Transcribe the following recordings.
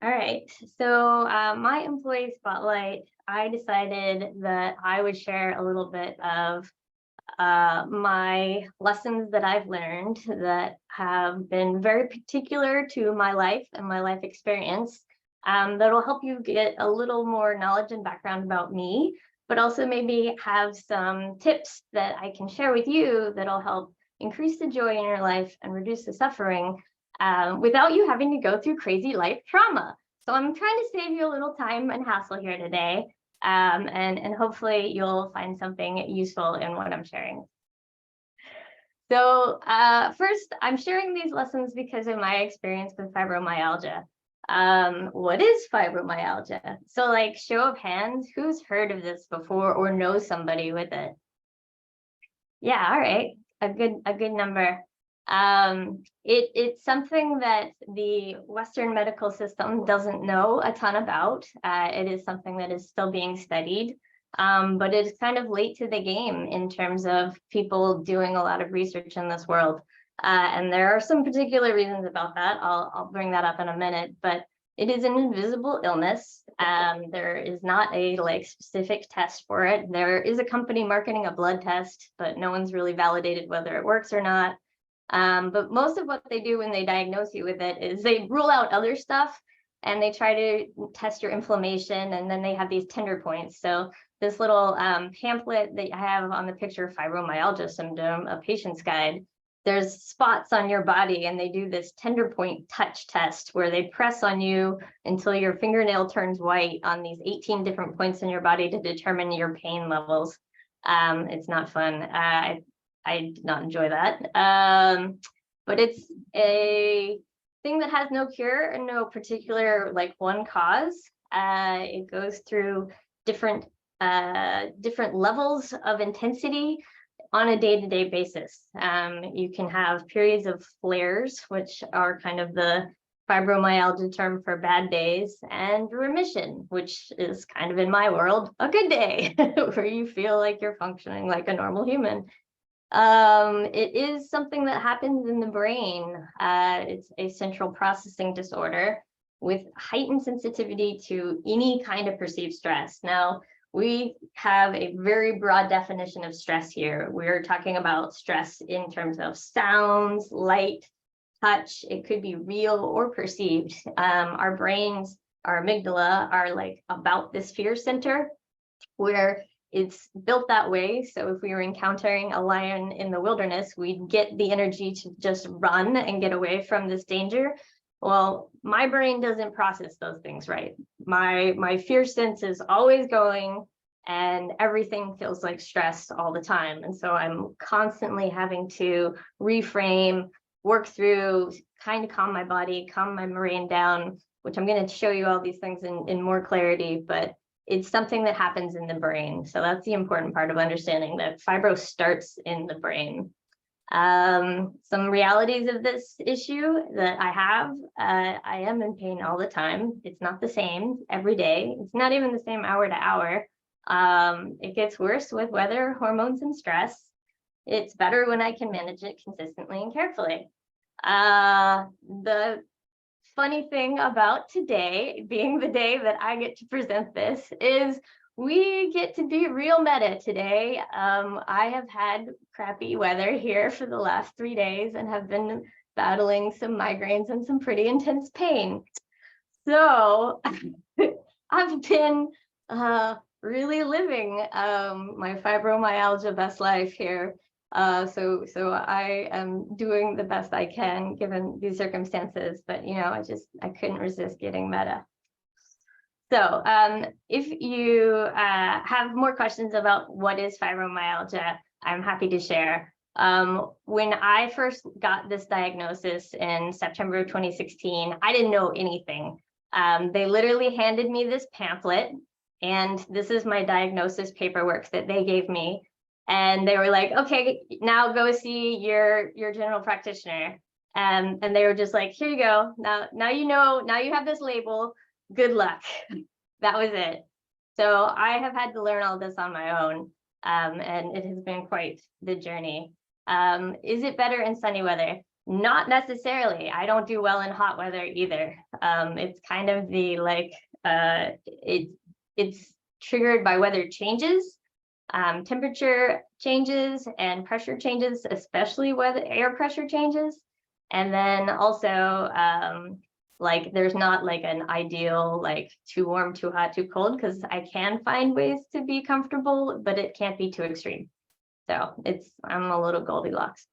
All right. So my employee spotlight, I decided that I would share a little bit of my lessons that I've learned that have been very particular to my life and my life experience. That'll help you get a little more knowledge and background about me, but also maybe have some tips that I can share with you that'll help increase the joy in your life and reduce the suffering without you having to go through crazy life trauma. So I'm trying to save you a little time and hassle here today. And hopefully you'll find something useful in what I'm sharing. So first, I'm sharing these lessons because of my experience with fibromyalgia. What is fibromyalgia? So like show of hands, who's heard of this before or knows somebody with it? Yeah, all right, a good number. It's something that the Western medical system doesn't know a ton about. It is something that is still being studied, but it's kind of late to the game in terms of people doing a lot of research in this world. And there are some particular reasons about that. I'll bring that up in a minute, but it is an invisible illness. There is not a specific test for it. There is a company marketing a blood test, but no one's really validated whether it works or not. But most of what they do when they diagnose you with it is they rule out other stuff and they try to test your inflammation, and then they have these tender points. So this little pamphlet that I have on the picture of fibromyalgia syndrome, a patient's guide, there's spots on your body and they do this tender point touch test where they press on you until your fingernail turns white on these 18 different points in your body to determine your pain levels. It's not fun. I did not enjoy that. But it's a thing that has no cure and no particular one cause. It goes through different levels of intensity on a day-to-day basis. You can have periods of flares, which are kind of the fibromyalgia term for bad days, and remission, which is kind of in my world a good day, where you feel like you're functioning like a normal human. It is something that happens in the brain. It's a central processing disorder with heightened sensitivity to any kind of perceived stress. Now, we have a very broad definition of stress here. We're talking about stress in terms of sounds, light, touch. It could be real or perceived. Our brains, our amygdala, are about this fear center where it's built that way. So if we were encountering a lion in the wilderness, we'd get the energy to just run and get away from this danger. Well, my brain doesn't process those things right. My fear sense is always going and everything feels like stress all the time. And so I'm constantly having to reframe, work through, kind of calm my body, calm my brain down, which I'm going to show you all these things in more clarity, but it's something that happens in the brain. So that's the important part of understanding that fibro starts in the brain. Some realities of this issue that I have, I am in pain all the time. It's not the same every day. It's not even the same hour to hour. It gets worse with weather, hormones, and stress. It's better when I can manage it consistently and carefully. The funny thing about today being the day that I get to present this is we get to be real meta today. I have had crappy weather here for the last 3 days and have been battling some migraines and some pretty intense pain. So I've been really living my fibromyalgia best life here. So I am doing the best I can given these circumstances, but I couldn't resist getting meta. So if you have more questions about what is fibromyalgia, I'm happy to share. When I first got this diagnosis in September of 2016, I didn't know anything. They literally handed me this pamphlet, and this is my diagnosis paperwork that they gave me. And they were like, okay, now go see your general practitioner. And they were just like, here you go. Now you have this label. Good luck. That was it. So I have had to learn all this on my own, and it has been quite the journey. Is it better in sunny weather? Not necessarily. I don't do well in hot weather either. It's kind of the like it's triggered by weather changes, temperature changes, and pressure changes, especially weather air pressure changes. And then also like there's not like an ideal like too warm, too hot, too cold, because I can find ways to be comfortable, but it can't be too extreme. So I'm a little Goldilocks.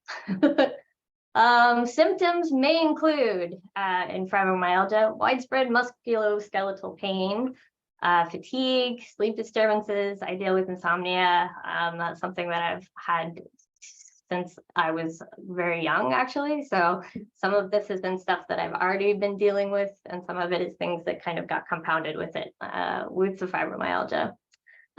Symptoms may include in fibromyalgia, widespread musculoskeletal pain, fatigue, sleep disturbances. I deal with insomnia. That's something that I've had since I was very young, actually. So some of this has been stuff that I've already been dealing with, and some of it is things that kind of got compounded with it, with the fibromyalgia.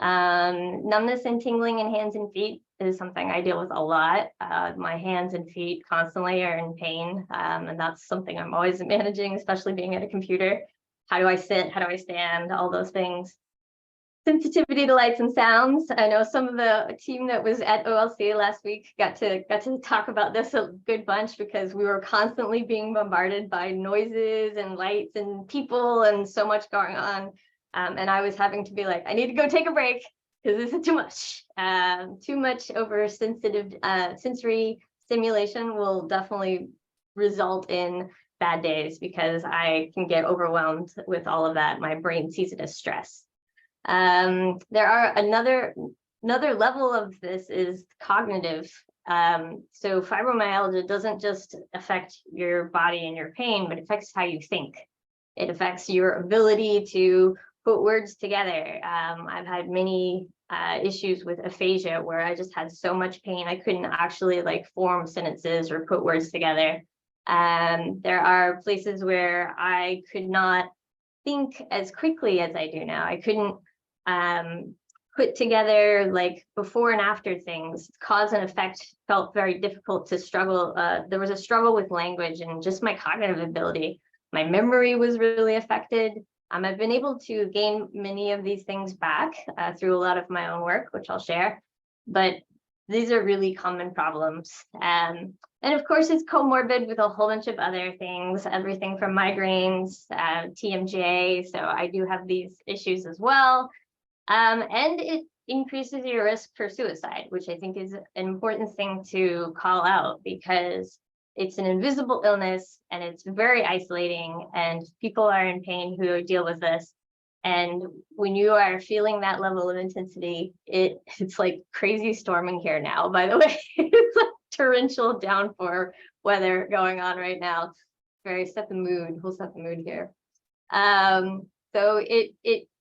Numbness and tingling in hands and feet is something I deal with a lot. My hands and feet constantly are in pain, and that's something I'm always managing, especially being at a computer. How do I sit? How do I stand? All those things. Sensitivity to lights and sounds. I know some of the team that was at OLC last week got to talk about this a good bunch, because we were constantly being bombarded by noises and lights and people and so much going on. And I was having to be like, I need to go take a break because this is too much. Too much oversensitive sensory stimulation will definitely result in bad days, because I can get overwhelmed with all of that. My brain sees it as stress. There are another level of this is cognitive. So fibromyalgia doesn't just affect your body and your pain, but it affects how you think. It affects your ability to put words together. I've had many issues with aphasia where I just had so much pain I couldn't actually like form sentences or put words together. There are places where I could not think as quickly as I do now. I couldn't put together like before and after things. Cause and effect felt very difficult to struggle. There was a struggle with language and just my cognitive ability. My memory was really affected. I've been able to gain many of these things back through a lot of my own work, which I'll share, but these are really common problems. And of course, it's comorbid with a whole bunch of other things, everything from migraines, TMJ. So I do have these issues as well. And it increases your risk for suicide, which I think is an important thing to call out, because it's an invisible illness and it's very isolating, and people are in pain who deal with this. And when you are feeling that level of intensity, it's like crazy storming here now, by the way. It's like torrential downpour weather going on right now. Very set the mood. We'll set the mood here. So it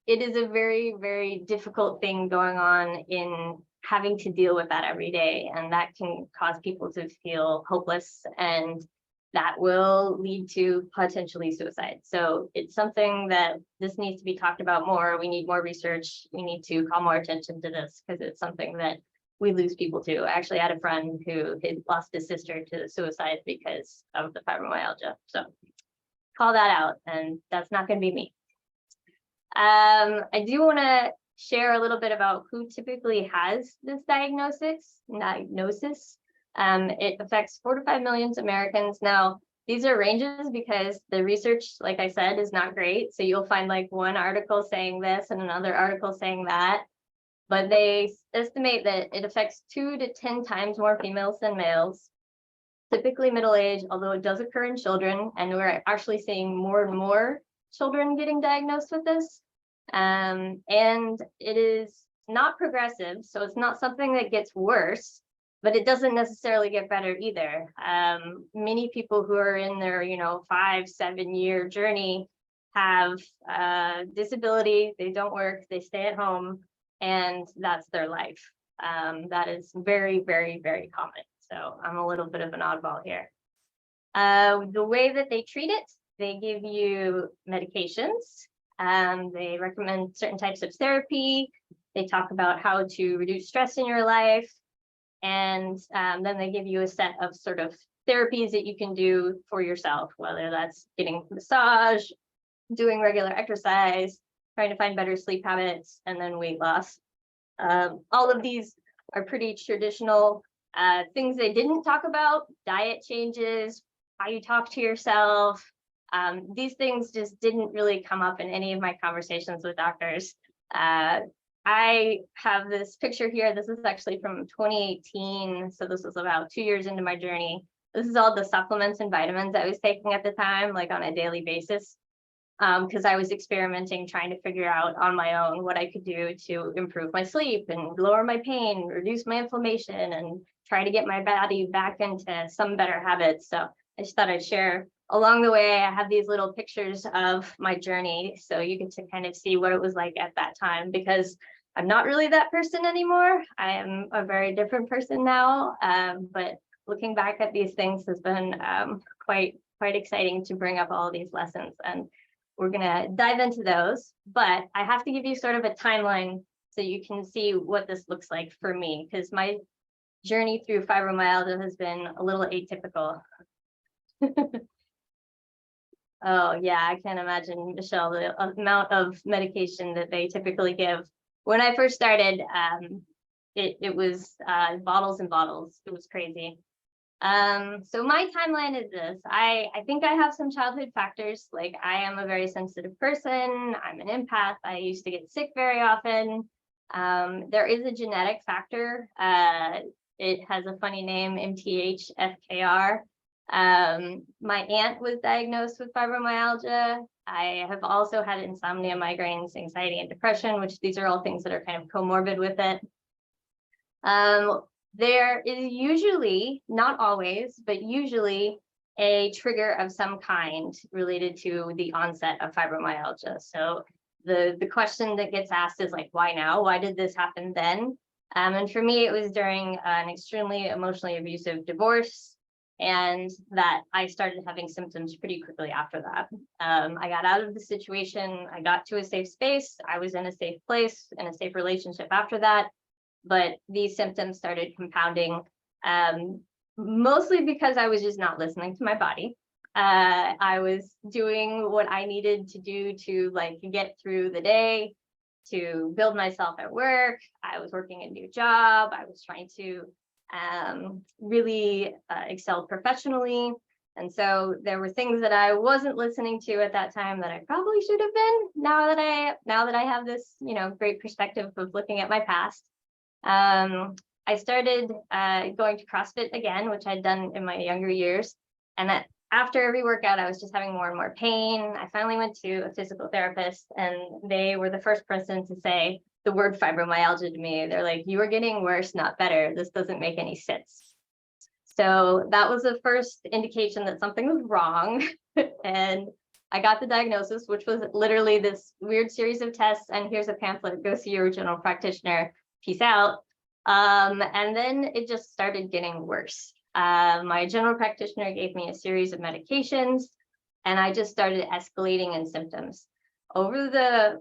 is a very, very difficult thing going on in having to deal with that every day, and that can cause people to feel hopeless, and that will lead to potentially suicide. So it's something that this needs to be talked about more. We need more research. We need to call more attention to this, because it's something that we lose people to. I actually had a friend who had lost his sister to suicide because of the fibromyalgia. So call that out, and that's not going to be me. I do want to share a little bit about who typically has this diagnosis. It affects 4 to 5 million Americans. Now, these are ranges because the research, like I said, is not great. So you'll find like one article saying this and another article saying that. But they estimate that it affects 2 to 10 times more females than males, typically middle age, although it does occur in children. And we're actually seeing more and more children getting diagnosed with this. And it is not progressive, so it's not something that gets worse, but it doesn't necessarily get better either. Many people who are in their 5-7 year journey have disability, they don't work, they stay at home, and that's their life. That is very, very, very common. So I'm a little bit of an oddball here. The way that they treat it, they give you medications. They recommend certain types of therapy. They talk about how to reduce stress in your life. And then they give you a set of sort of therapies that you can do for yourself, whether that's getting massage, doing regular exercise, trying to find better sleep habits, and then weight loss. All of these are pretty traditional things they didn't talk about: diet changes, how you talk to yourself. These things just didn't really come up in any of my conversations with doctors. I have this picture here. This is actually from 2018. So this was about 2 years into my journey. This is all the supplements and vitamins I was taking at the time, like on a daily basis, because I was experimenting, trying to figure out on my own what I could do to improve my sleep and lower my pain, reduce my inflammation, and try to get my body back into some better habits. So I just thought I'd share. Along the way, I have these little pictures of my journey, so you get to kind of see what it was like at that time, because I'm not really that person anymore. I am a very different person now, but looking back at these things has been quite exciting to bring up all these lessons, and we're gonna dive into those. But I have to give you sort of a timeline so you can see what this looks like for me, because my journey through fibromyalgia has been a little atypical. Oh yeah, I can't imagine, Michelle, the amount of medication that they typically give. When I first started, it was bottles and bottles. It was crazy. So my timeline is this. I think I have some childhood factors. Like, I am a very sensitive person. I'm an empath. I used to get sick very often. There is a genetic factor. It has a funny name, MTHFR. My aunt was diagnosed with fibromyalgia. I have also had insomnia, migraines, anxiety, and depression, which these are all things that are kind of comorbid with it. There is usually, not always, but usually a trigger of some kind related to the onset of fibromyalgia. So the question that gets asked is like, why now? Why did this happen then? And for me, it was during an extremely emotionally abusive divorce, and that I started having symptoms pretty quickly after that. I got out of the situation. I got to a safe space. I was in a safe place, in a safe relationship after that. But these symptoms started compounding, mostly because I was just not listening to my body. I was doing what I needed to do to like get through the day, to build myself at work. I was working a new job. I was trying to really excel professionally. And so there were things that I wasn't listening to at that time that I probably should have been, now that I have this, great perspective of looking at my past. I started going to CrossFit again, which I'd done in my younger years. And that after every workout, I was just having more and more pain. I finally went to a physical therapist, and they were the first person to say the word fibromyalgia to me. They're like, you are getting worse, not better. This doesn't make any sense. So that was the first indication that something was wrong. And I got the diagnosis, which was literally this weird series of tests. And here's a pamphlet, go see your general practitioner, peace out. And then it just started getting worse. My general practitioner gave me a series of medications, and I just started escalating in symptoms. Over the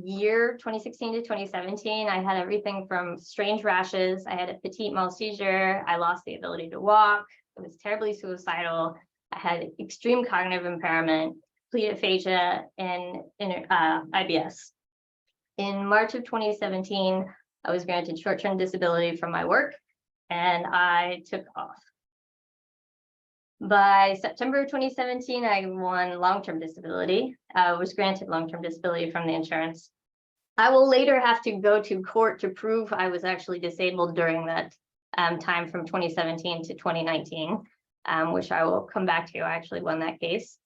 year 2016 to 2017, I had everything from strange rashes. I had a petite mal seizure. I lost the ability to walk. I was terribly suicidal. I had extreme cognitive impairment, complete aphasia, and IBS. In March of 2017, I was granted short-term disability from my work, and I took off. By September of 2017, I won long-term disability, was granted long-term disability from the insurance. I will later have to go to court to prove I was actually disabled during that time from 2017 to 2019, which I will come back to. I actually won that case.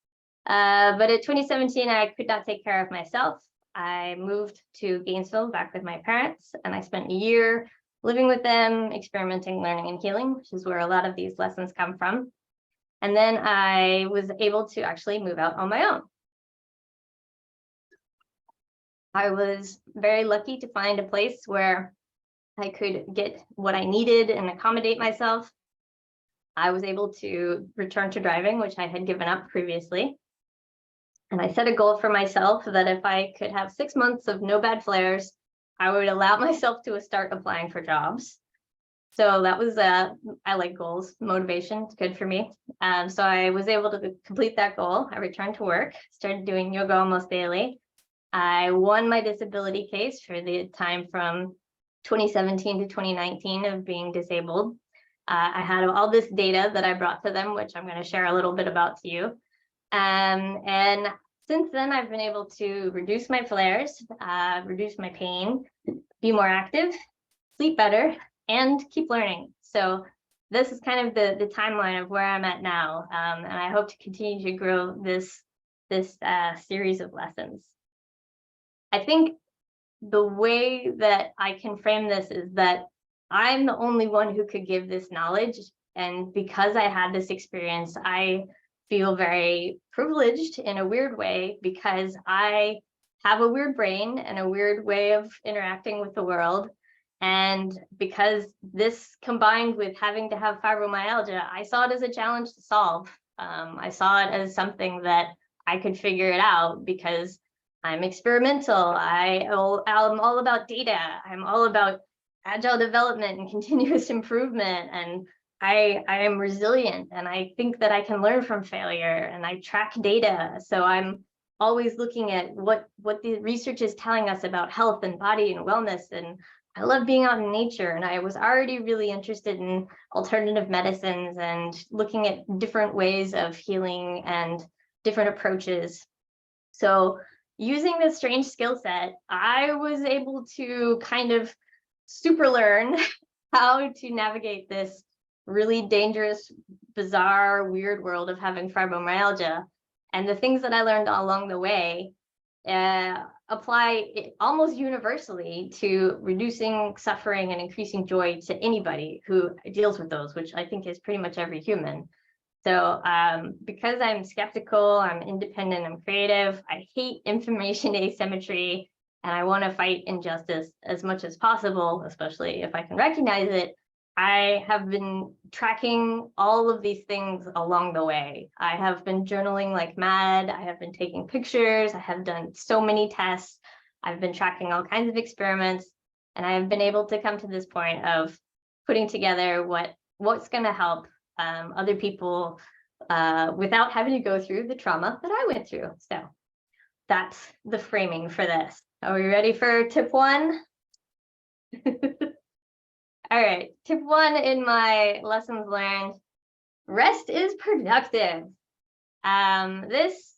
But in 2017, I could not take care of myself. I moved to Gainesville back with my parents, and I spent a year living with them, experimenting, learning, and healing, which is where a lot of these lessons come from. And then I was able to actually move out on my own. I was very lucky to find a place where I could get what I needed and accommodate myself. I was able to return to driving, which I had given up previously. And I set a goal for myself that if I could have 6 months of no bad flares, I would allow myself to start applying for jobs. So that was, I like goals, motivation, it's good for me. So I was able to complete that goal. I returned to work, started doing yoga almost daily. I won my disability case for the time from 2017 to 2019 of being disabled. I had all this data that I brought to them, which I'm going to share a little bit about to you. And since then, I've been able to reduce my flares, reduce my pain, be more active, sleep better, and keep learning. So this is kind of the timeline of where I'm at now. And I hope to continue to grow this series of lessons. I think the way that I can frame this is that I'm the only one who could give this knowledge. And because I had this experience, I feel very privileged in a weird way, because I have a weird brain and a weird way of interacting with the world. And because this combined with having to have fibromyalgia, I saw it as a challenge to solve. I saw it as something that I could figure it out, because I'm experimental. I'm all about data. I'm all about agile development and continuous improvement. And I am resilient, and I think that I can learn from failure, and I track data. So I'm always looking at what the research is telling us about health and body and wellness. And I love being out in nature, and I was already really interested in alternative medicines and looking at different ways of healing and different approaches. So using this strange skill set, I was able to kind of super learn how to navigate this really dangerous, bizarre, weird world of having fibromyalgia. And the things that I learned along the way apply almost universally to reducing suffering and increasing joy to anybody who deals with those, which I think is pretty much every human. So because I'm skeptical, I'm independent, I'm creative, I hate information asymmetry, and I want to fight injustice as much as possible, especially if I can recognize it, I have been tracking all of these things along the way. I have been journaling like mad. I have been taking pictures. I have done so many tests. I've been tracking all kinds of experiments, and I have been able to come to this point of putting together what's going to help other people without having to go through the trauma that I went through. So that's the framing for this. Are we ready for tip 1? All right, tip 1 in my lessons learned: rest is productive. This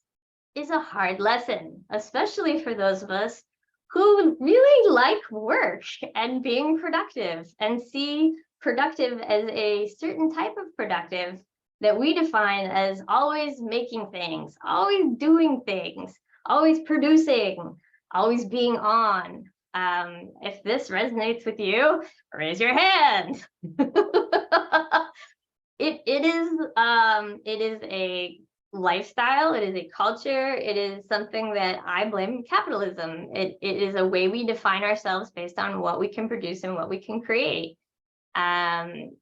is a hard lesson, especially for those of us who really like work and being productive, and see productive as a certain type of productive that we define as always making things, always doing things, always producing, always being on. If this resonates with you, raise your hand. It is a lifestyle, it is a culture, it is something that I blame capitalism. It is a way we define ourselves based on what we can produce and what we can create. And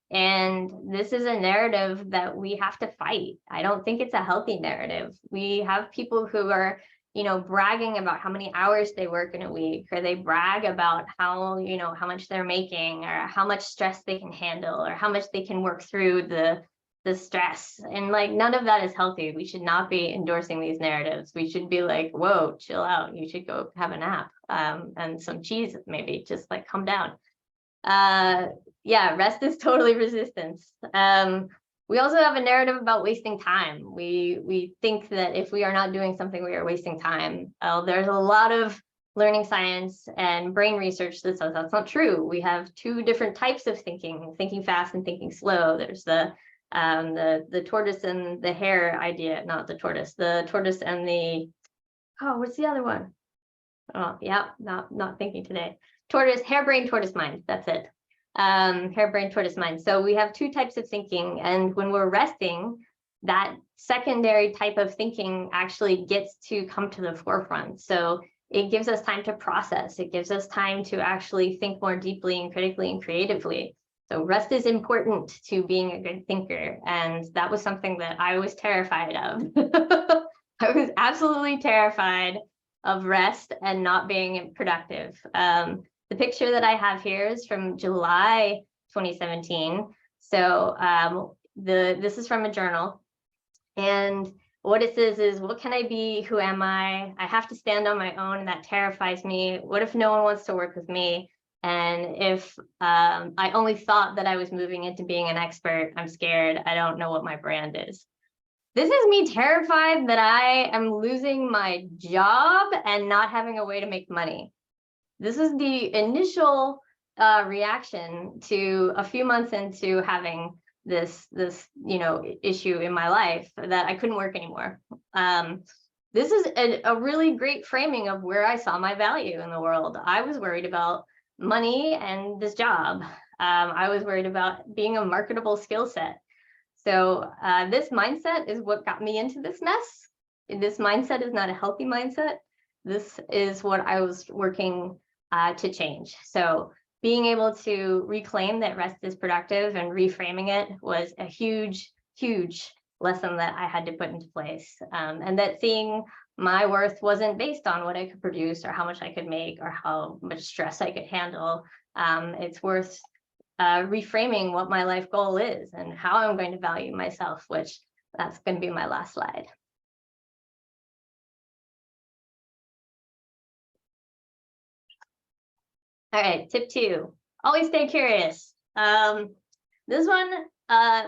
this is a narrative that we have to fight. I don't think it's a healthy narrative. We have people who are, bragging about how many hours they work in a week, or they brag about how much they're making, or how much stress they can handle, or how much they can work through the stress. And like, none of that is healthy. We should not be endorsing these narratives. We should be like, whoa, chill out. You should go have a nap, and some cheese, maybe, just like calm down. Yeah, rest is totally resistance. We also have a narrative about wasting time. We think that if we are not doing something, we are wasting time. There's a lot of learning science and brain research that says that's not true. We have 2 different types of thinking fast and thinking slow. There's the tortoise and the hare idea, not the tortoise and the, what's the other one? Oh, yeah, not thinking today. Hare brain, tortoise mind. That's it. Hare brain, tortoise mind. So we have 2 types of thinking, and when we're resting, that secondary type of thinking actually gets to come to the forefront. So it gives us time to process. It gives us time to actually think more deeply and critically and creatively. So rest is important to being a good thinker, and that was something that I was terrified of. I was absolutely terrified of rest and not being productive. The picture that I have here is from July 2017. So this is from a journal. And what it says is, what can I be? Who am I? I have to stand on my own, and that terrifies me. What if no one wants to work with me? And if I only thought that I was moving into being an expert, I'm scared. I don't know what my brand is. This is me terrified that I am losing my job and not having a way to make money. This is the initial reaction to a few months into having this issue in my life, that I couldn't work anymore. This is a really great framing of where I saw my value in the world. I was worried about money and this job. I was worried about being a marketable skill set. So this mindset is what got me into this mess. This mindset is not a healthy mindset. This is what I was working to change. So being able to reclaim that rest is productive and reframing it was a huge, huge lesson that I had to put into place. And that seeing my worth wasn't based on what I could produce or how much I could make or how much stress I could handle. It's worth reframing what my life goal is and how I'm going to value myself, which that's going to be my last slide. All right, tip 2, always stay curious. This one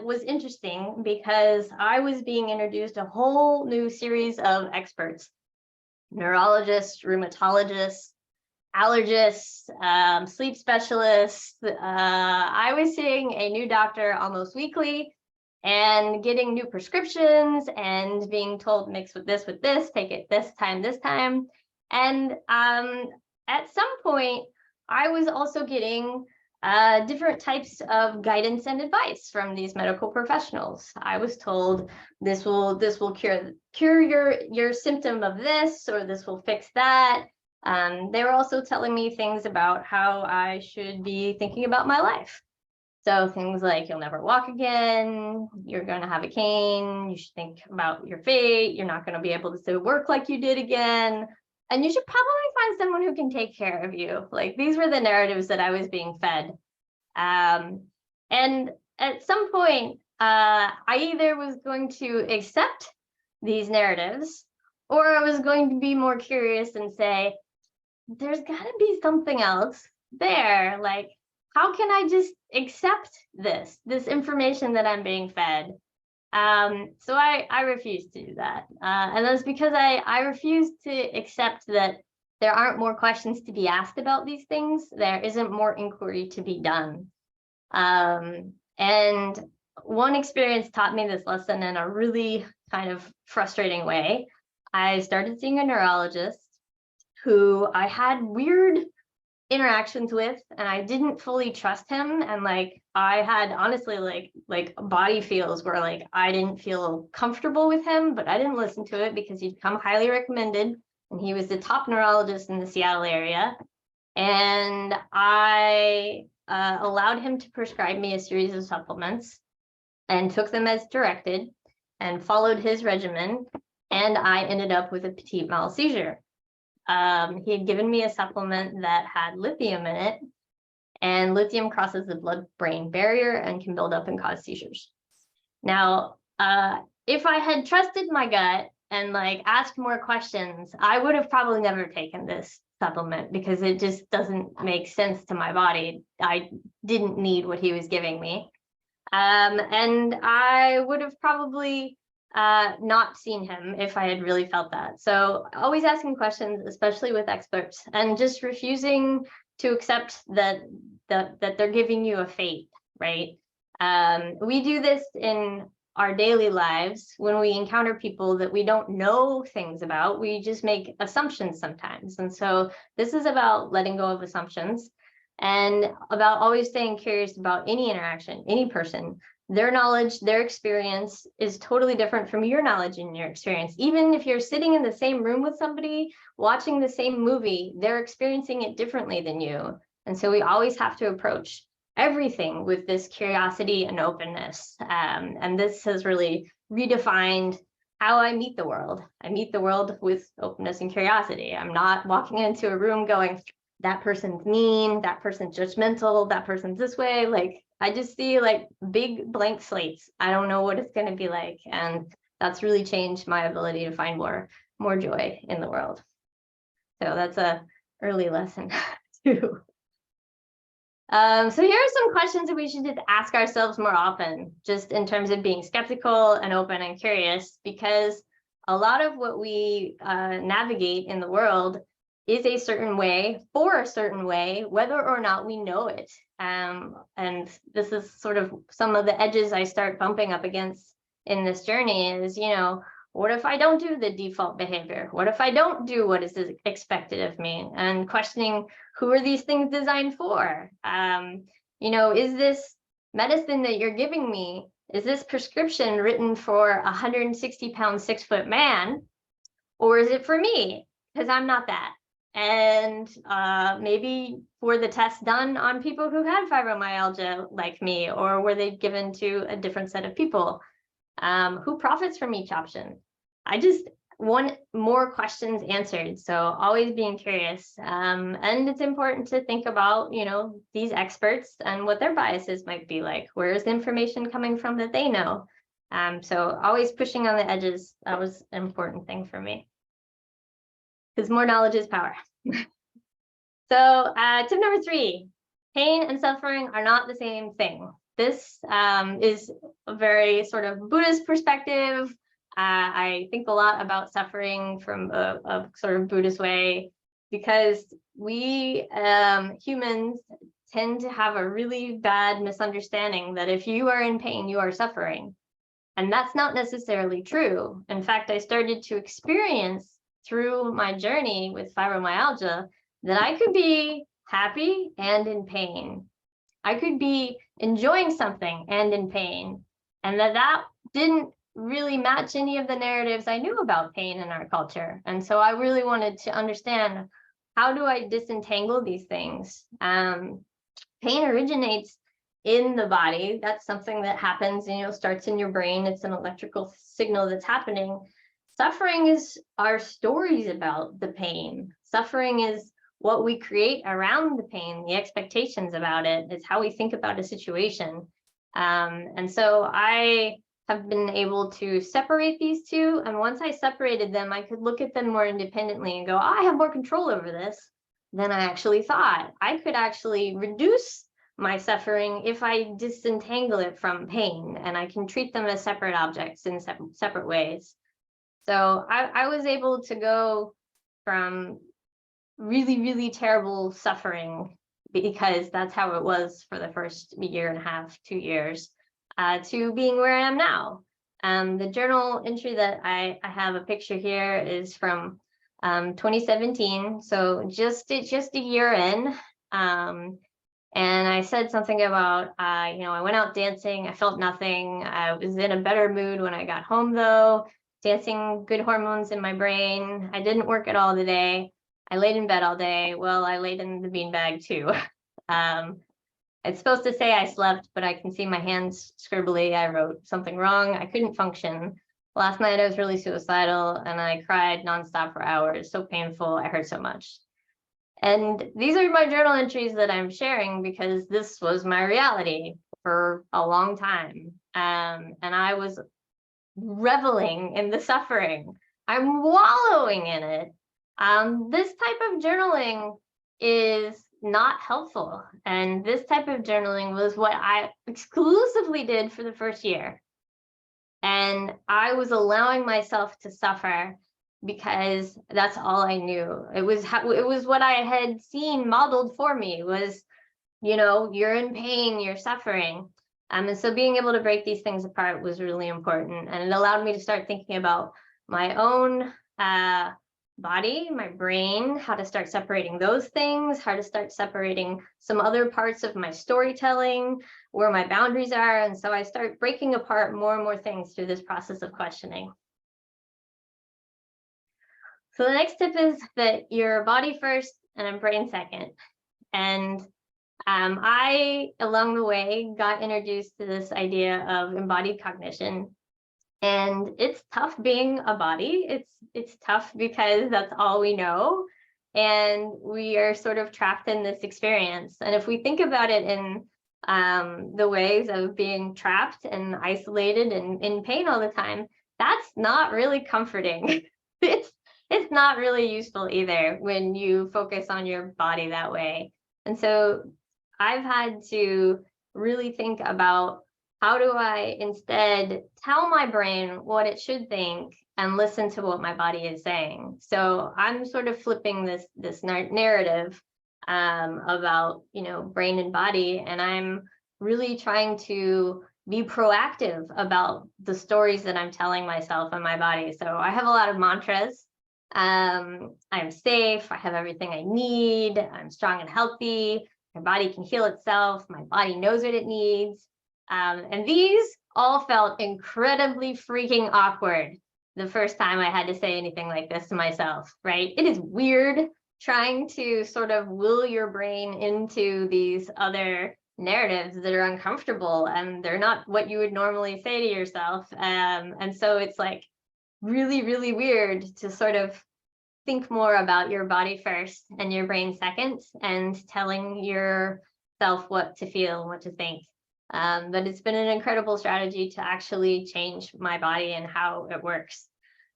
was interesting because I was being introduced a whole new series of experts, neurologists, rheumatologists, allergists, sleep specialists. I was seeing a new doctor almost weekly and getting new prescriptions and being told mix with this, take it this time. And at some point, I was also getting different types of guidance and advice from these medical professionals. I was told this will cure your symptom of this, or this will fix that. They were also telling me things about how I should be thinking about my life. So things like, you'll never walk again, you're going to have a cane, you should think about your fate, you're not going to be able to work like you did again, and you should probably find someone who can take care of you. Like, these were the narratives that I was being fed. And at some point, I either was going to accept these narratives, or I was going to be more curious and say, there's got to be something else there. Like, how can I just accept this information that I'm being fed? So I refused to do that. And that's because I refused to accept that there aren't more questions to be asked about these things. There isn't more inquiry to be done. And one experience taught me this lesson in a really kind of frustrating way. I started seeing a neurologist who I had weird interactions with, and I didn't fully trust him. And like, I had honestly like body feels where like I didn't feel comfortable with him, but I didn't listen to it because he'd come highly recommended, and he was the top neurologist in the Seattle area. And I allowed him to prescribe me a series of supplements and took them as directed and followed his regimen. And I ended up with a petit mal seizure. He had given me a supplement that had lithium in it, and lithium crosses the blood-brain barrier and can build up and cause seizures. Now, if I had trusted my gut and like asked more questions, I would have probably never taken this supplement because it just doesn't make sense to my body. I didn't need what he was giving me. And I would have probably not seen him if I had really felt that. So always asking questions, especially with experts, and just refusing to accept that they're giving you a fate, right? We do this in our daily lives when we encounter people that we don't know things about. We just make assumptions sometimes. And so this is about letting go of assumptions and about always staying curious about any interaction, any person. Their knowledge, their experience is totally different from your knowledge and your experience. Even if you're sitting in the same room with somebody, watching the same movie, they're experiencing it differently than you. And so we always have to approach everything with this curiosity and openness. And this has really redefined how I meet the world. I meet the world with openness and curiosity. I'm not walking into a room going, that person's mean, that person's judgmental, that person's this way. Like, I just see like big blank slates. I don't know what it's going to be like. And that's really changed my ability to find more joy in the world. So that's a early lesson too. So here are some questions that we should just ask ourselves more often, just in terms of being skeptical and open and curious, because a lot of what we navigate in the world is a certain way, for a certain way, whether or not we know it. And this is sort of some of the edges I start bumping up against in this journey is, what if I don't do the default behavior? What if I don't do what is expected of me? And questioning, who are these things designed for? Is this medicine that you're giving me, is this prescription written for a 160-pound, 6-foot man? Or is it for me? Because I'm not that. And maybe were the tests done on people who had fibromyalgia like me, or were they given to a different set of people? Who profits from each option? I just want more questions answered. So always being curious. And it's important to think about, these experts and what their biases might be like. Where is the information coming from that they know? So always pushing on the edges. That was an important thing for me. Because more knowledge is power. So tip number 3, pain and suffering are not the same thing. This is a very sort of Buddhist perspective. I think a lot about suffering from a sort of Buddhist way, because we humans tend to have a really bad misunderstanding that if you are in pain, you are suffering. And that's not necessarily true. In fact, I started to experience through my journey with fibromyalgia that I could be happy and in pain. I could be enjoying something and in pain, and that didn't really match any of the narratives I knew about pain in our culture. And so I really wanted to understand, how do I disentangle these things? Pain originates in the body. That's something that happens, starts in your brain. It's an electrical signal that's happening. Suffering is our stories about the pain. Suffering is what we create around the pain, the expectations about it. It's how we think about a situation. And so I have been able to separate these two. And once I separated them, I could look at them more independently and go, I have more control over this than I actually thought. I could actually reduce my suffering if I disentangle it from pain, and I can treat them as separate objects in separate ways. So I was able to go from really, really terrible suffering, because that's how it was for the first 1.5 to 2 years, to being where I am now. The journal entry that I have a picture here is from 2017, so just a year in. And I said something about, I went out dancing, I felt nothing. I was in a better mood when I got home though, dancing, good hormones in my brain. I didn't work at all today. I laid in bed all day. Well, I laid in the beanbag too. It's supposed to say I slept, but I can see my hands scribbly. I wrote something wrong. I couldn't function. Last night I was really suicidal and I cried nonstop for hours. So painful. I hurt so much. And these are my journal entries that I'm sharing because this was my reality for a long time. And I was reveling in the suffering. I'm wallowing in it. This type of journaling is not helpful. And this type of journaling was what I exclusively did for the first year. And I was allowing myself to suffer because that's all I knew. It was what I had seen modeled for me was, you're in pain, you're suffering. And so being able to break these things apart was really important. And it allowed me to start thinking about my own body, my brain, how to start separating those things, how to start separating some other parts of my storytelling, where my boundaries are. And so I start breaking apart more and more things through this process of questioning. So the next tip is that you're body first and brain second. And I, along the way, got introduced to this idea of embodied cognition. And it's tough being a body. It's tough because that's all we know. And we are sort of trapped in this experience. And if we think about it in the ways of being trapped and isolated and in pain all the time, that's not really comforting. It's not really useful either when you focus on your body that way. And so I've had to really think about, how do I instead tell my brain what it should think and listen to what my body is saying? So I'm sort of flipping this narrative about, brain and body, and I'm really trying to be proactive about the stories that I'm telling myself and my body. So I have a lot of mantras. I'm safe, I have everything I need, I'm strong and healthy, my body can heal itself, my body knows what it needs. And these all felt incredibly freaking awkward the first time I had to say anything like this to myself, right? It is weird trying to sort of will your brain into these other narratives that are uncomfortable, and they're not what you would normally say to yourself. And so it's like really, really weird to sort of think more about your body first and your brain second, and telling yourself what to feel and what to think. But it's been an incredible strategy to actually change my body and how it works.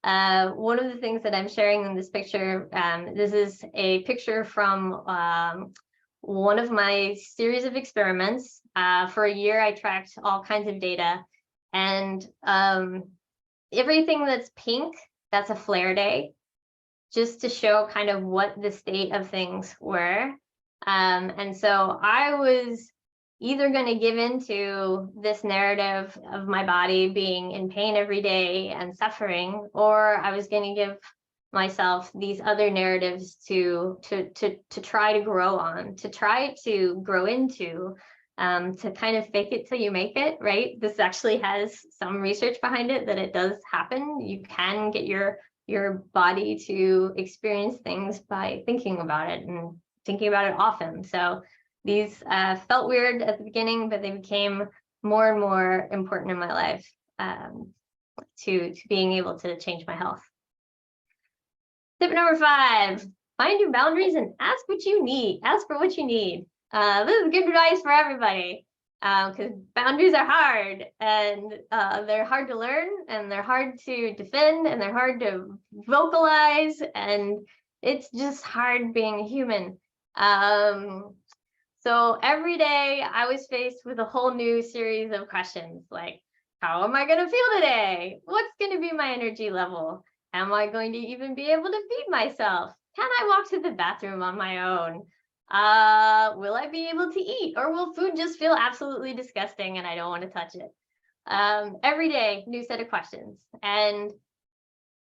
One of the things that I'm sharing in this picture, this is a picture from one of my series of experiments. For a year, I tracked all kinds of data, and everything that's pink, that's a flare day, just to show kind of what the state of things were. And so I was either going to give into this narrative of my body being in pain every day and suffering, or I was going to give myself these other narratives to try to grow on, to try to grow into, to kind of fake it till you make it, right? This actually has some research behind it that it does happen. You can get your body to experience things by thinking about it and thinking about it often. So these felt weird at the beginning, but they became more and more important in my life, to being able to change my health. Tip number 5, find your boundaries and ask what you need. Ask for what you need. This is good advice for everybody, because boundaries are hard, and they're hard to learn, and they're hard to defend, and they're hard to vocalize, and it's just hard being a human. So every day I was faced with a whole new series of questions, like, how am I going to feel today? What's going to be my energy level? Am I going to even be able to feed myself? Can I walk to the bathroom on my own? Will I be able to eat, or will food just feel absolutely disgusting and I don't want to touch it? Every day, new set of questions. And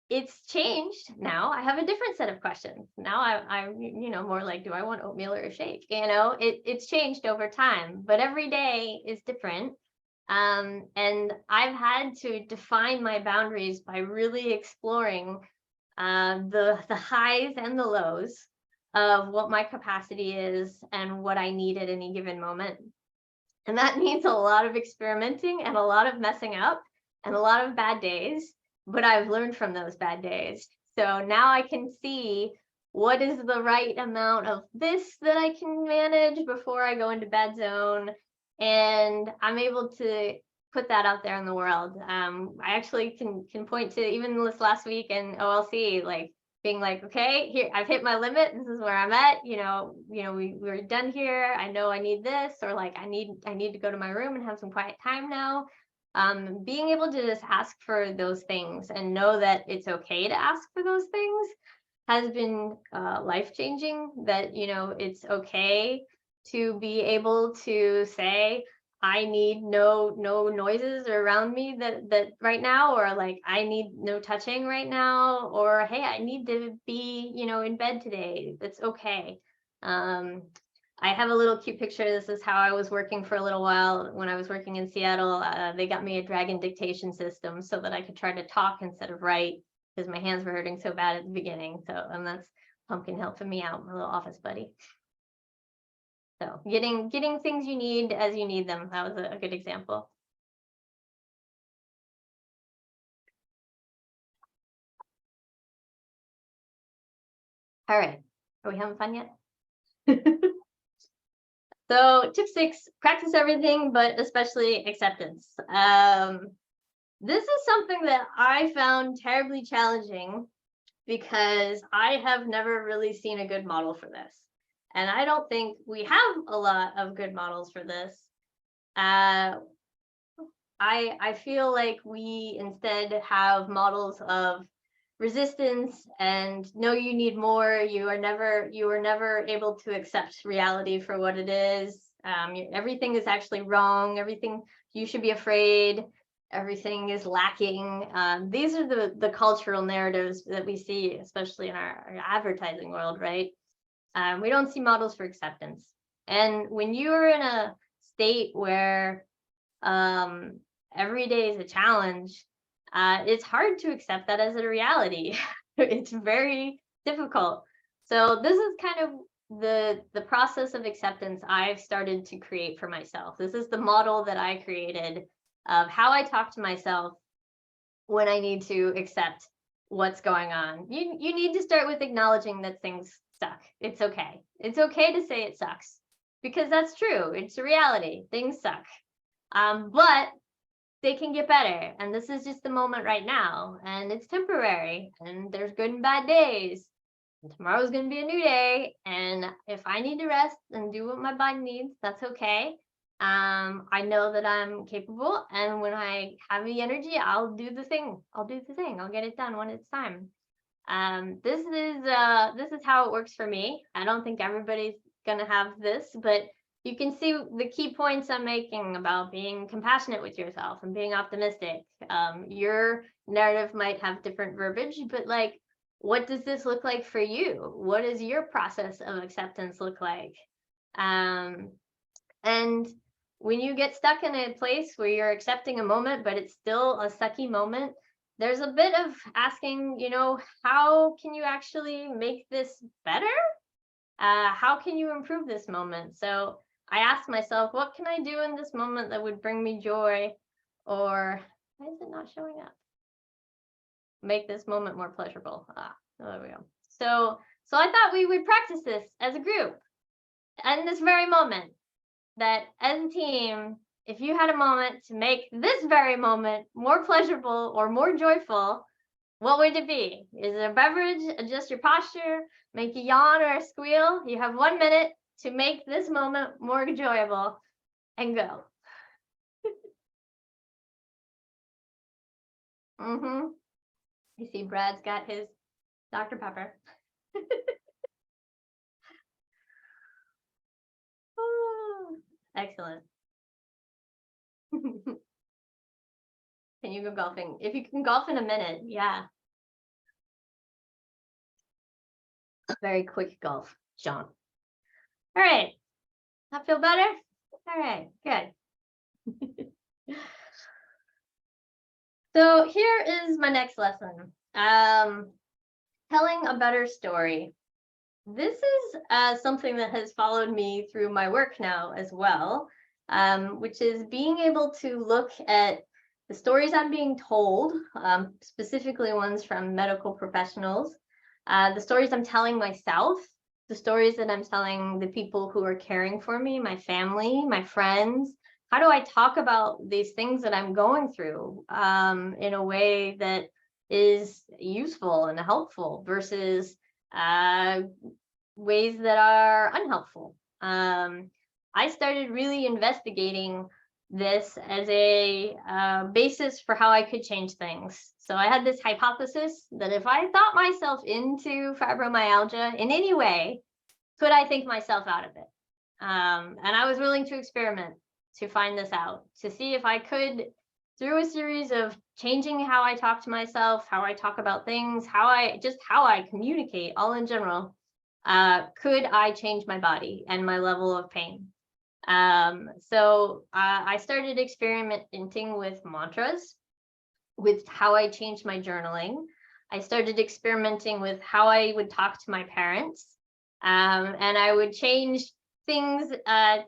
it's changed now. I have a different set of questions. Now I'm more like, do I want oatmeal or a shake? It's changed over time, but every day is different. And I've had to define my boundaries by really exploring the highs and the lows of what my capacity is and what I need at any given moment. And that means a lot of experimenting and a lot of messing up and a lot of bad days, but I've learned from those bad days. So now I can see what is the right amount of this that I can manage before I go into bad zone. And I'm able to put that out there in the world. I actually can point to even this last week in OLC, like being like, okay, here, I've hit my limit. This is where I'm at. We're done here. I know I need this, or like I need to go to my room and have some quiet time now. Being able to just ask for those things and know that it's okay to ask for those things has been life-changing. That it's okay to be able to say, I need no noises around me that right now, or like I need no touching right now, or hey, I need to be in bed today. That's okay. I have a little cute picture. This is how I was working for a little while when I was working in Seattle. They got me a dragon dictation system so that I could try to talk instead of write, because my hands were hurting so bad at the beginning. So, and that's Pumpkin helping me out, my little office buddy. So getting things you need as you need them. That was a good example. All right, are we having fun yet? So tip 6, practice everything, but especially acceptance. This is something that I found terribly challenging because I have never really seen a good model for this. And I don't think we have a lot of good models for this. I feel like we instead have models of resistance and no, you need more. You are never able to accept reality for what it is. Everything is actually wrong. Everything, you should be afraid. Everything is lacking. These are the cultural narratives that we see, especially in our advertising world, right? We don't see models for acceptance. And when you're in a state where every day is a challenge, it's hard to accept that as a reality. It's very difficult. So this is kind of the process of acceptance I've started to create for myself. This is the model that I created of how I talk to myself when I need to accept what's going on. You need to start with acknowledging that things suck. It's okay. It's okay to say it sucks, because that's true. It's a reality. Things suck. But they can get better. And this is just the moment right now. And it's temporary. And there's good and bad days. And tomorrow's going to be a new day. And if I need to rest and do what my body needs, that's okay. I know that I'm capable. And when I have the energy, I'll do the thing. I'll do the thing. I'll get it done when it's time. This is how it works for me. I don't think everybody's going to have this, but you can see the key points I'm making about being compassionate with yourself and being optimistic. Your narrative might have different verbiage, but like, what does this look like for you? What does your process of acceptance look like? And when you get stuck in a place where you're accepting a moment, but it's still a sucky moment, there's a bit of asking, how can you actually make this better? How can you improve this moment? So I asked myself, what can I do in this moment that would bring me joy? Or why is it not showing up? Make this moment more pleasurable. There we go. So I thought we would practice this as a group in this very moment, that as a team, if you had a moment to make this very moment more pleasurable or more joyful, what would it be? Is it a beverage? Adjust your posture? Make a yawn or a squeal? You have 1 minute to make this moment more enjoyable, and go. You see Brad's got his Dr. Pepper. Oh, excellent. Can you go golfing? If you can golf in a minute, yeah. Very quick golf, Sean. All right. That feel better? All right, good. So here is my next lesson. Telling a better story. This is something that has followed me through my work now as well, which is being able to look at the stories I'm being told, specifically ones from medical professionals, the stories I'm telling myself, the stories that I'm telling the people who are caring for me, my family, my friends. How do I talk about these things that I'm going through in a way that is useful and helpful versus ways that are unhelpful? I started really investigating this as a basis for how I could change things. So I had this hypothesis that if I thought myself into fibromyalgia in any way, could I think myself out of it? And I was willing to experiment to find this out, to see if I could, through a series of changing how I talk to myself, how I talk about things, how I communicate, all in general, could I change my body and my level of pain? So I started experimenting with mantras, with how I changed my journaling. I started experimenting with how I would talk to my parents, and I would change things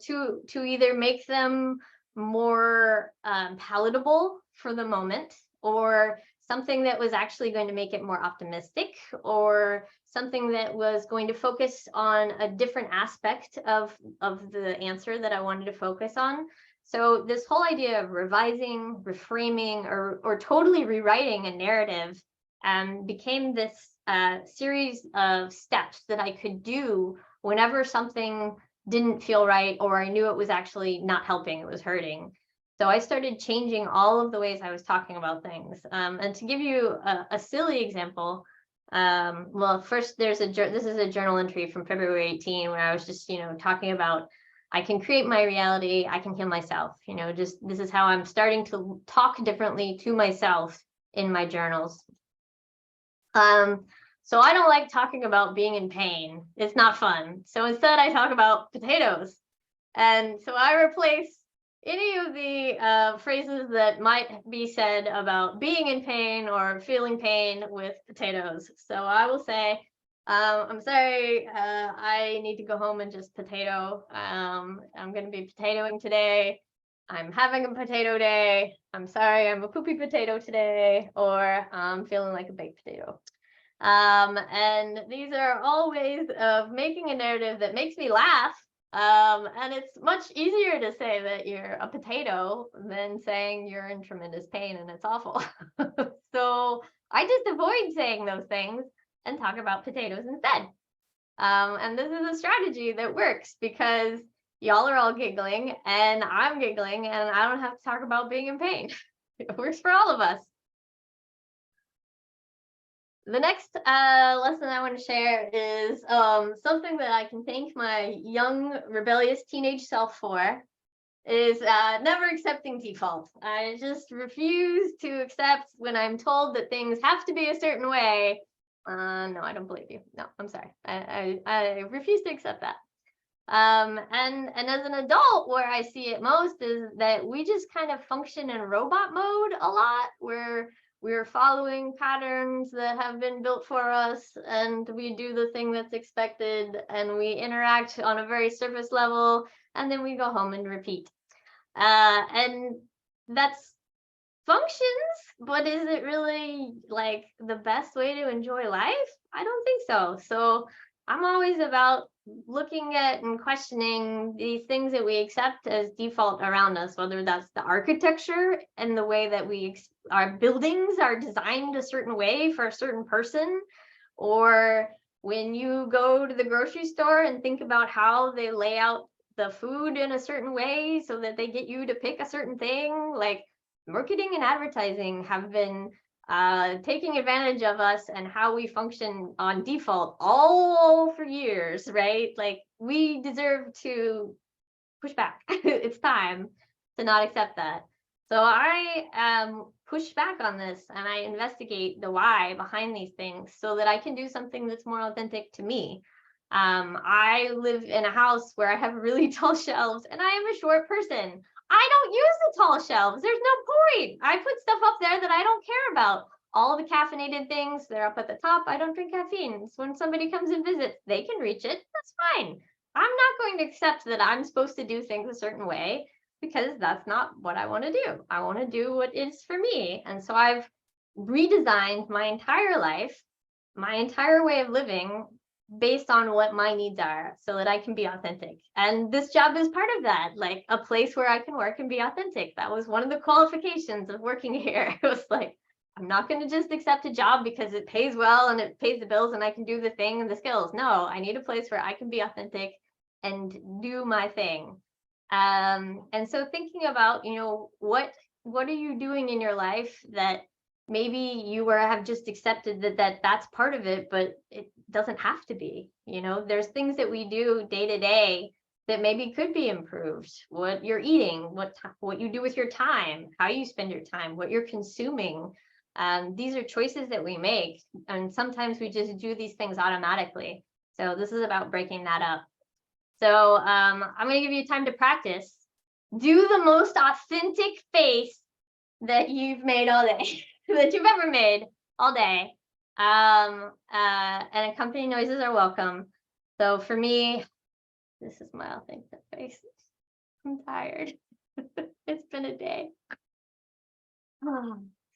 to either make them more palatable for the moment, or something that was actually going to make it more optimistic, or something that was going to focus on a different aspect of the answer that I wanted to focus on. So this whole idea of revising, reframing, or totally rewriting a narrative became this series of steps that I could do whenever something didn't feel right, or I knew it was actually not helping, it was hurting. So I started changing all of the ways I was talking about things. And to give you a silly example, well, first this is a journal entry from February 18, where I was just, talking about, I can create my reality, I can heal myself, just this is how I'm starting to talk differently to myself in my journals. So I don't like talking about being in pain. It's not fun. So instead I talk about potatoes. And so I replace any of the phrases that might be said about being in pain or feeling pain with potatoes. So I will say, I'm sorry, I need to go home and just potato. I'm going to be potatoing today. I'm having a potato day. I'm sorry, I'm a poopy potato today, or I'm feeling like a baked potato. And these are all ways of making a narrative that makes me laugh. And it's much easier to say that you're a potato than saying you're in tremendous pain and it's awful. So I just avoid saying those things and talk about potatoes instead. And this is a strategy that works because y'all are all giggling and I'm giggling and I don't have to talk about being in pain. It works for all of us. The next lesson I want to share is something that I can thank my young, rebellious teenage self for, is never accepting default. I just refuse to accept when I'm told that things have to be a certain way. No, I don't believe you. No, I'm sorry. I refuse to accept that. And as an adult, where I see it most is that we just kind of function in robot mode a lot, where we're following patterns that have been built for us, and we do the thing that's expected, and we interact on a very surface level, and then we go home and repeat. And that's functions, but is it really like the best way to enjoy life? I don't think so. So I'm always about looking at and questioning these things that we accept as default around us, whether that's the architecture and the way that our buildings are designed a certain way for a certain person, or when you go to the grocery store and think about how they lay out the food in a certain way so that they get you to pick a certain thing. Like, marketing and advertising have been taking advantage of us and how we function on default all for years, right? Like, we deserve to push back. It's time to not accept that. So I push back on this and I investigate the why behind these things so that I can do something that's more authentic to me. I live in a house where I have really tall shelves and I am a short person. I don't use the tall shelves. There's no point. I put stuff up there that I don't care about. All the caffeinated things, they're up at the top. I don't drink caffeine. So when somebody comes and visits, they can reach it. That's fine. I'm not going to accept that I'm supposed to do things a certain way, because that's not what I want to do. I want to do what is for me. And so I've redesigned my entire life, my entire way of living, based on what my needs are, so that I can be authentic. And this job is part of that, like a place where I can work and be authentic. That was one of the qualifications of working here. It was like, I'm not going to just accept a job because it pays well and it pays the bills and I can do the thing and the skills. No, I need a place where I can be authentic and do my thing. And so thinking about, what are you doing in your life that maybe you have just accepted that's part of it, but it doesn't have to be. There's things that we do day to day that maybe could be improved. What you're eating, what you do with your time, how you spend your time, what you're consuming. These are choices that we make, and sometimes we just do these things automatically. So this is about breaking that up. So I'm going to give you time to practice. Do the most authentic face that you've made all day, that you've ever made all day. And accompanying noises are welcome. So for me, this is my authentic face. I'm tired. It's been a day.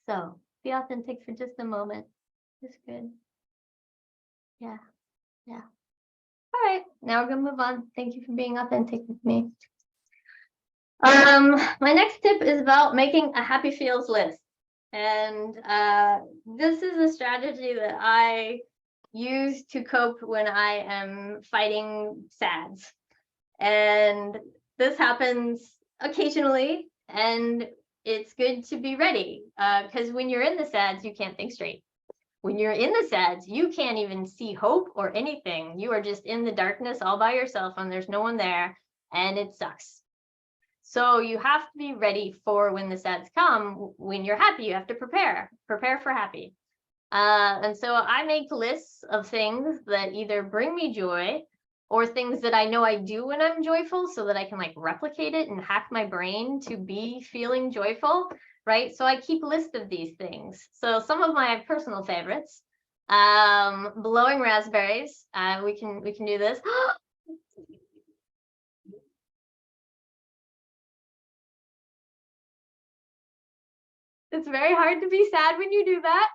So be authentic for just a moment. It's good. Yeah. All right, now we're gonna move on. Thank you for being authentic with me. My next tip is about making a happy feels list. And this is a strategy that I use to cope when I am fighting SADs. And this happens occasionally, and it's good to be ready, because when you're in the SADs, you can't think straight. When you're in the SADs, you can't even see hope or anything. You are just in the darkness all by yourself, and there's no one there, and it sucks. So you have to be ready for when the SADs come. When you're happy, you have to prepare for happy. And so I make lists of things that either bring me joy or things that I know I do when I'm joyful, so that I can like replicate it and hack my brain to be feeling joyful, right? So I keep a list of these things. So some of my personal favorites, blowing raspberries. We can do this. It's very hard to be sad when you do that.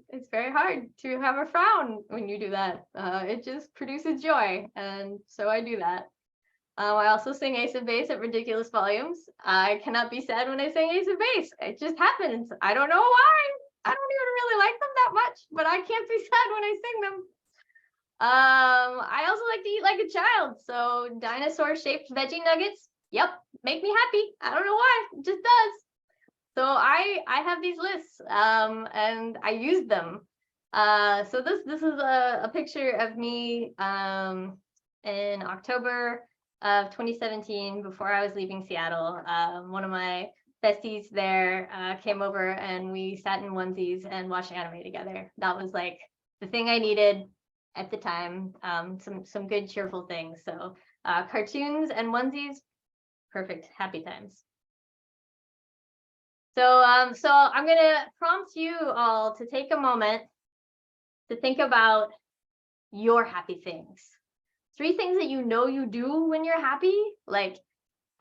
It's very hard to have a frown when you do that. It just produces joy, and so I do that. I also sing Ace of Base at ridiculous volumes. I cannot be sad when I sing Ace of Base. It just happens. I don't know why. I don't even really like them that much, but I can't be sad when I sing them. I also like to eat like a child. So dinosaur-shaped veggie nuggets, yep, make me happy. I don't know why, it just does. So I have these lists, and I use them. So this is a picture of me in October of 2017, before I was leaving Seattle. One of my besties there came over, and we sat in onesies and watched anime together. That was like the thing I needed at the time. Some good cheerful things. So cartoons and onesies, perfect, happy times. So I'm gonna prompt you all to take a moment to think about your happy things. 3 things that you know you do when you're happy. Like,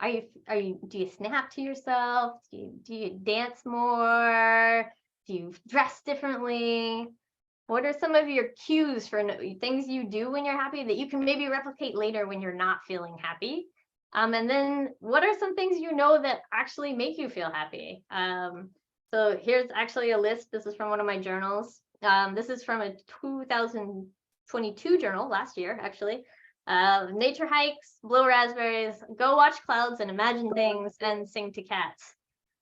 do you snap to yourself? Do you dance more? Do you dress differently? What are some of your cues for things you do when you're happy that you can maybe replicate later when you're not feeling happy? And then what are some things you know that actually make you feel happy? So here's actually a list. This is from one of my journals. This is from a 2022 journal, last year, actually. Nature hikes, blow raspberries, go watch clouds and imagine things, and sing to cats.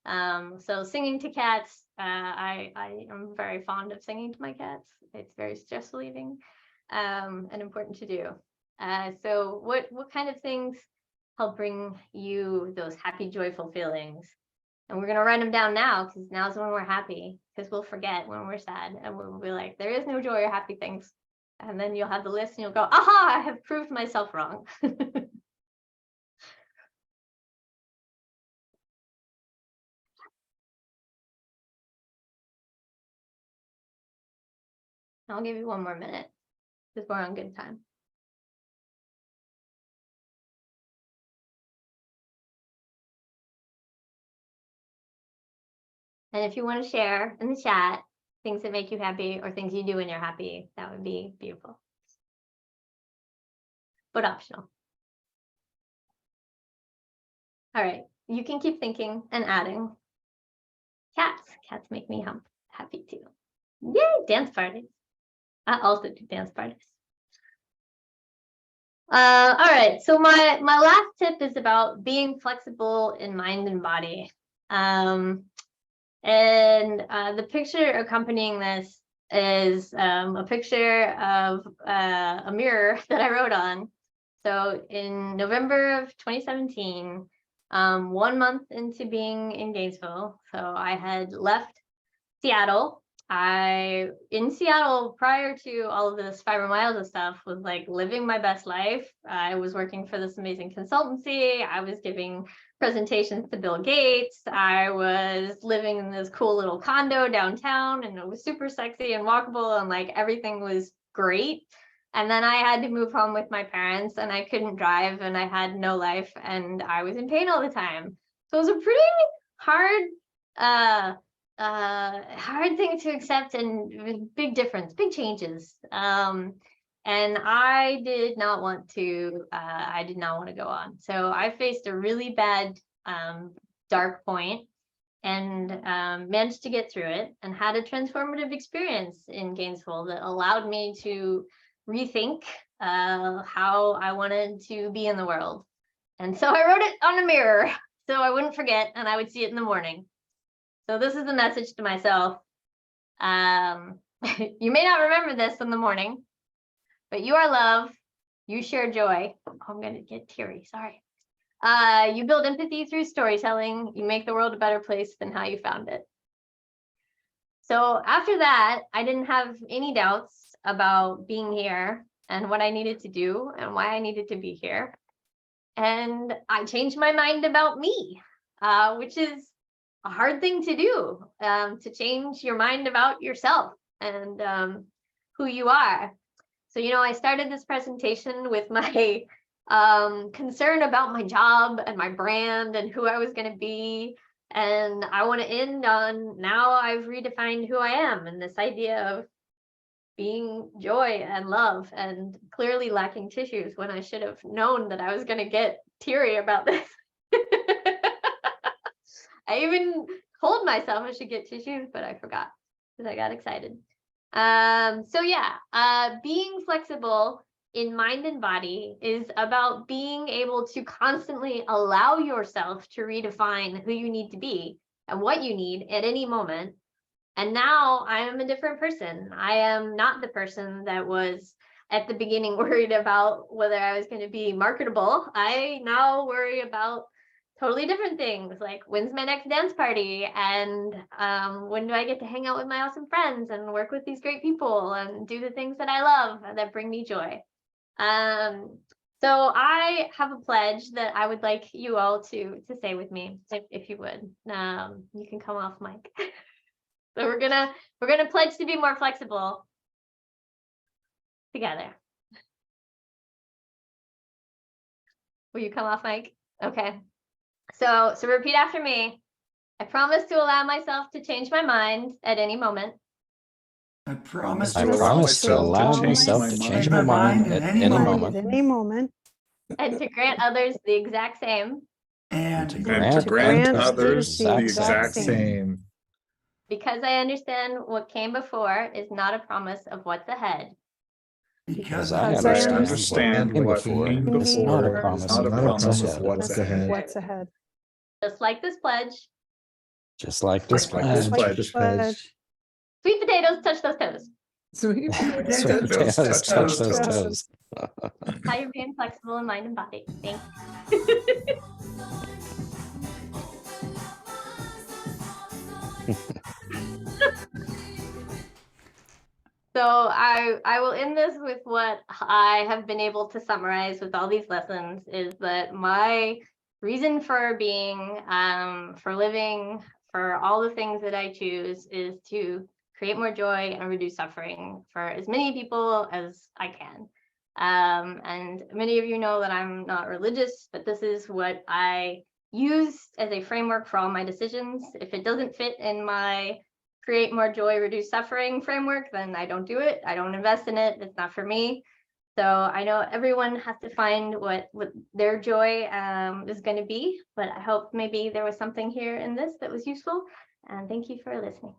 So singing to cats, I am very fond of singing to my cats. It's very stress relieving, and important to do. So what kind of things help bring you those happy, joyful feelings? And we're gonna write them down now, because now's when we're happy, because we'll forget when we're sad, and we'll be like, there is no joy or happy things. And then you'll have the list and you'll go, aha, I have proved myself wrong. I'll give you 1 more minute, because we're on good time. And if you want to share in the chat things that make you happy or things you do when you're happy, that would be beautiful, but optional. All right, you can keep thinking and adding. Cats make me happy too. Yay, dance parties. I also do dance parties. All right, so my last tip is about being flexible in mind and body. And the picture accompanying this is a picture of a mirror that I wrote on. So in November of 2017, 1 month into being in Gainesville, so I had left Seattle. In Seattle, prior to all of this fibromyalgia stuff, was like living my best life. I was working for this amazing consultancy. I was giving presentations to Bill Gates. I was living in this cool little condo downtown, and it was super sexy and walkable, and like everything was great. And then I had to move home with my parents, and I couldn't drive, and I had no life, and I was in pain all the time. So it was a pretty hard hard thing to accept, and big difference, big changes. And I did not want to go on. So I faced a really bad dark point. and managed to get through it and had a transformative experience in Gainesville that allowed me to rethink how I wanted to be in the world. And so I wrote it on a mirror so I wouldn't forget and I would see it in the morning. So this is the message to myself. You may not remember this in the morning, but you are love, you share joy. Oh, I'm gonna get teary, sorry. You build empathy through storytelling. You make the world a better place than how you found it. So after that, I didn't have any doubts about being here and what I needed to do and why I needed to be here. And I changed my mind about me, which is a hard thing to do, to change your mind about yourself and who you are. So, you know, I started this presentation with my concern about my job and my brand and who I was going to be. And I want to end on now I've redefined who I am and this idea of being joy and love and clearly lacking tissues when I should have known that I was going to get teary about this. I even told myself I should get tissues, but I forgot because I got excited. So yeah, being flexible in mind and body is about being able to constantly allow yourself to redefine who you need to be and what you need at any moment. And now I am a different person. I am not the person that was at the beginning worried about whether I was going to be marketable. I now worry about totally different things, like when's my next dance party and when do I get to hang out with my awesome friends and work with these great people and do the things that I love that bring me joy. So I have a pledge that I would like you all to say with me, if you would. You can come off mic. So we're gonna pledge to be more flexible together. Will you come off mic? Okay. So repeat after me. I promise to allow myself to change my mind at any moment. I promise to allow myself to change my mind at any moment. And to grant others the exact same. And to grant others the exact same. Because I understand what came before is not a promise of what's ahead. Because I understand what came before is not a promise of what's ahead. Just like this pledge. Just like this pledge. Sweet potatoes, touch those toes. Sweet potatoes, touch those toes. How you're being flexible in mind and body. Thanks. So I will end this with what I have been able to summarize with all these lessons is that my reason for being, for living, for all the things that I choose is to create more joy and reduce suffering for as many people as I can. And many of you know that I'm not religious, but this is what I use as a framework for all my decisions. If it doesn't fit in my create more joy, reduce suffering framework, then I don't do it. I don't invest in it. It's not for me. So I know everyone has to find what their joy is going to be, but I hope maybe there was something here in this that was useful. And thank you for listening.